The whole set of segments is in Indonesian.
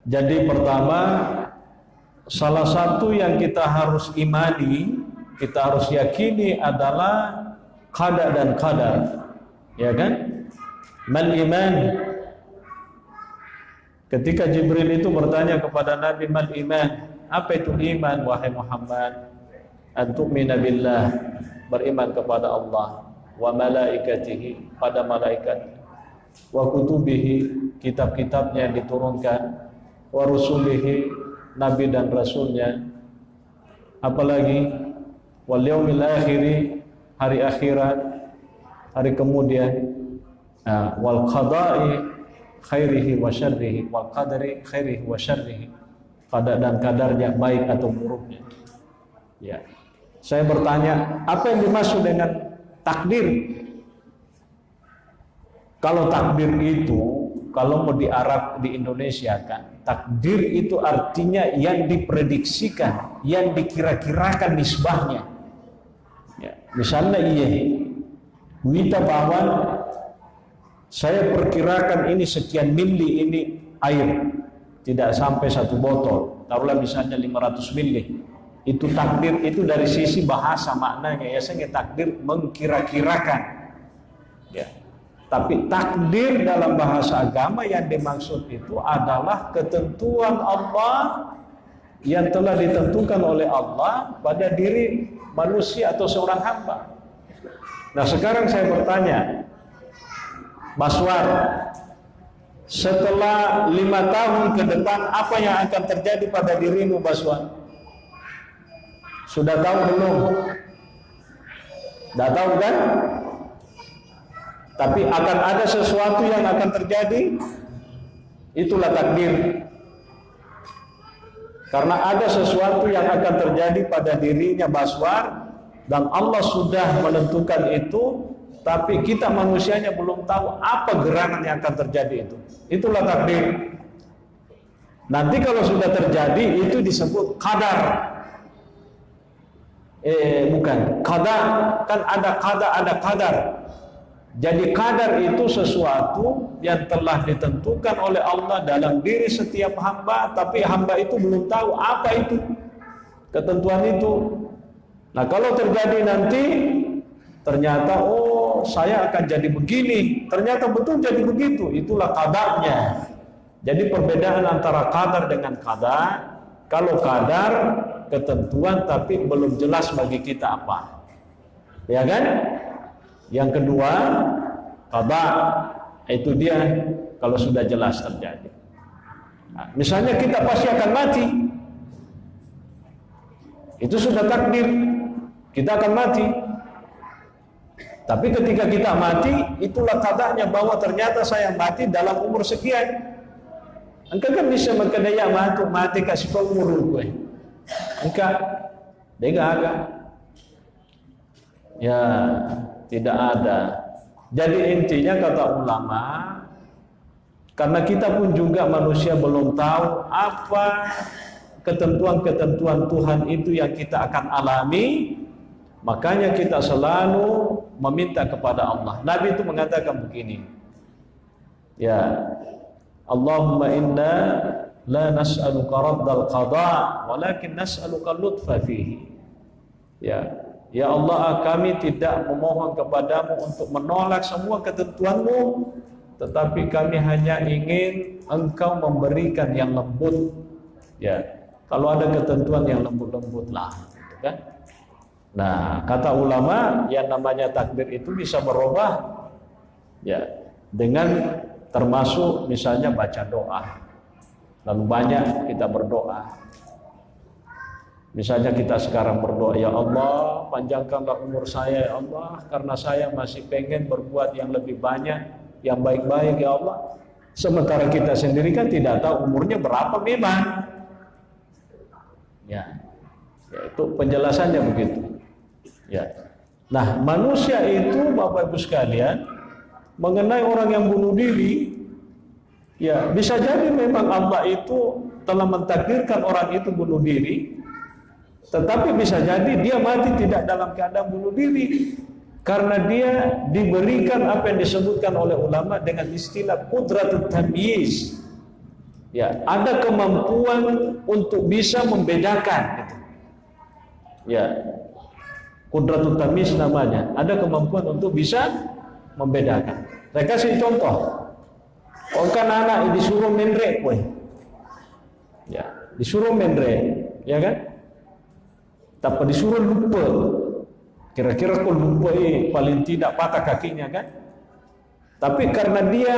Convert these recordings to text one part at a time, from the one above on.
Jadi pertama, salah satu yang kita harus imani, kita harus yakini adalah qada dan qadar. Ya kan? Mal iman. Ketika Jibril itu bertanya kepada Nabi, mal iman? Apa itu iman wahai Muhammad? An tu'mina billah, beriman kepada Allah, wa malaikatihi, pada malaikat, wa kutubihi, kitab-kitabnya yang diturunkan, wa rusulihi, nabi dan rasulnya, apalagi wal yaumil akhiri, hari akhirat, hari kemudian, wal qada'i khairihi wa syarrihi, wal qadari khairihi wa syarrihi, qada dan kadarnya baik atau buruknya. Ya. Saya bertanya, apa yang dimaksud dengan takdir? Kalau takdir itu, kalau mau di Arab, di Indonesia kan, takdir itu artinya yang diprediksikan, yang dikira-kirakan nisbahnya. Ya, misalnya wita bahwa saya perkirakan ini sekian mili ini air, tidak sampai 1 botol, taruhlah misalnya 500 mili. Itu takdir, itu dari sisi bahasa maknanya ya, saya takdir mengkira-kirakan. Ya. Tapi takdir dalam bahasa agama yang dimaksud itu adalah ketentuan Allah yang telah ditentukan oleh Allah pada diri manusia atau seorang hamba. Nah sekarang saya bertanya, Baswar, setelah 5 tahun ke depan apa yang akan terjadi pada dirimu, Baswar? Sudah tahu belum? Sudah tahu kan? Tapi akan ada sesuatu yang akan terjadi. Itulah takdir. Karena ada sesuatu yang akan terjadi pada dirinya Baswar, dan Allah sudah menentukan itu, tapi kita manusianya belum tahu apa gerangan yang akan terjadi itu. Itulah takdir. Nanti kalau sudah terjadi itu disebut qadar. Bukan qada, kan ada qada, ada qadar. Jadi qadar itu sesuatu yang telah ditentukan oleh Allah dalam diri setiap hamba, tapi hamba itu belum tahu apa itu ketentuan itu. Nah kalau terjadi nanti, ternyata oh saya akan jadi begini, ternyata betul jadi begitu, itulah qadarnya. Jadi perbedaan antara qadar dengan qadar, kalau qadar ketentuan tapi belum jelas bagi kita apa, ya kan? Yang kedua, qada, itu dia kalau sudah jelas terjadi. Nah, misalnya kita pasti akan mati, itu sudah takdir, kita akan mati. Tapi ketika kita mati, itulah kadarnya bahwa ternyata saya mati dalam umur sekian. Engkau kan bisa mengkedaya mati kasih umur gue. Engkau, dia agak. Ya, tidak ada. Jadi intinya kata ulama, karena kita pun juga manusia belum tahu apa ketentuan-ketentuan Tuhan itu yang kita akan alami, makanya kita selalu meminta kepada Allah. Nabi itu mengatakan begini, ya Allahumma inna la nas'aluka raddal qada walakin nas'aluka lutfa fihi. Ya Allah, kami tidak memohon kepadamu untuk menolak semua ketentuanmu, tetapi kami hanya ingin engkau memberikan yang lembut. Ya, kalau ada ketentuan yang lembut-lembut lah, gitu kan? Nah, kata ulama, yang namanya takdir itu bisa berubah, ya, dengan termasuk misalnya baca doa. Lalu banyak kita berdoa. Misalnya kita sekarang berdoa, ya Allah panjangkanlah umur saya ya Allah, karena saya masih pengen berbuat yang lebih banyak, yang baik-baik ya Allah. Sementara kita sendiri kan tidak tahu umurnya berapa memang. Ya itu penjelasannya begitu. Ya. Nah manusia itu Bapak Ibu sekalian, mengenai orang yang bunuh diri, ya bisa jadi memang Allah itu telah mentakdirkan orang itu bunuh diri. Tetapi bisa jadi dia mati tidak dalam keadaan bunuh diri, karena dia diberikan apa yang disebutkan oleh ulama dengan istilah qudratut tamyiz. Ya, ada kemampuan untuk bisa membedakan gitu. Ya. Qudratul tamyiz namanya. Ada kemampuan untuk bisa membedakan. Saya kasih contoh. Kan anak disuruh mendrek, ya, disuruh mendrek, ya kan? Tapi disuruh lupa. Kira-kira kalau lupa paling tidak patah kakinya kan? Tapi karena dia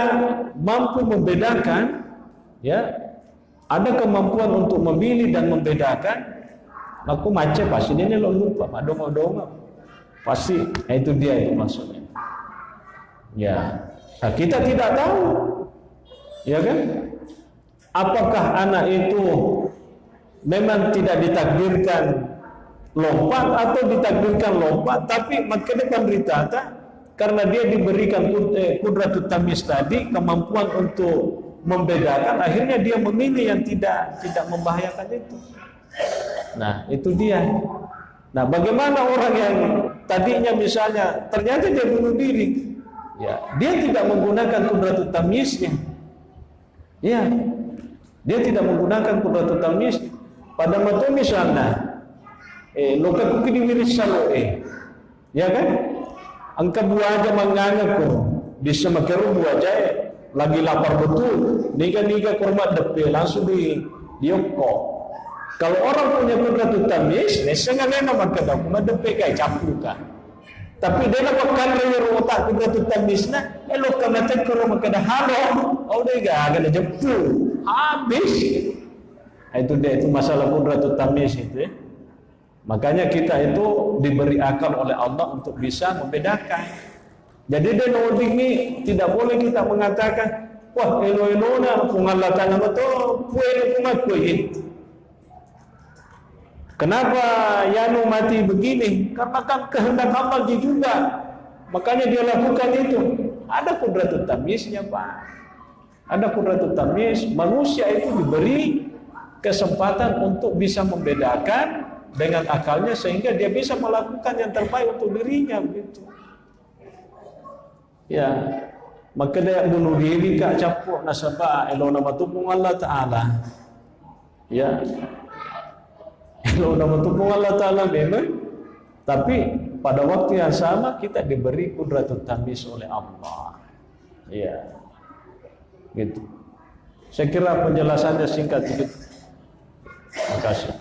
mampu membedakan, ya, ada kemampuan untuk memilih dan membedakan. Aku macam pasti dia lo lupa, madong-madong pasti. Itu dia itu maksudnya. Ya, nah, kita tidak tahu, ya kan? Apakah anak itu memang tidak ditakdirkan lompat atau ditakdirkan lompat, tapi ke depan ditata karena dia diberikan qudratul tamyiz tadi, kemampuan untuk membedakan, akhirnya dia memilih yang tidak membahayakan itu. Nah, itu dia. Nah, bagaimana orang yang tadinya misalnya ternyata dia bunuh diri, ya, dia tidak menggunakan qudratul tamyiznya. Ya, dia tidak menggunakan qudratul tamyiz. Pada waktu misalnya, loka kuki diwiris salo, ya kan? Angka buah aja menganggap bisa makeru buah aja, lagi lapar betul, niga kurma depe langsung diokok. Kalau orang punya qudratul tamyiz, nesengane nama kada kuma depe kai capuka. Tapi dia nak makan dari otak qudratul tamyizna, elok kana tekro makada halo, udah gak jepul. Habis. Itu dia, itu masalah qudratul tamyiz itu, ya. Makanya kita itu diberi akal oleh Allah untuk bisa membedakan. Jadi dia ini tidak boleh kita mengatakan, wah elo-elona pengalatan betul, puelo kumakui. Kenapa Yanu mati begini? Karena kan kehendak Allah juga. Makanya dia lakukan itu. Ada qudratul tamyiznya, Pak. Ada qudratul tamyiz. Manusia itu diberi kesempatan untuk bisa membedakan dengan akalnya sehingga dia bisa melakukan yang terbaik untuk dirinya, begitu. Ya, maka dia bunuh diri kak capuk nasabah elona matupung Allah Ta'ala. Ya, elona matupung Allah Ta'ala memang, tapi pada waktu yang sama kita diberi qudratul tamyiz oleh Allah. Ya, gitu. Saya kira penjelasannya singkat sedikit. Terima kasih.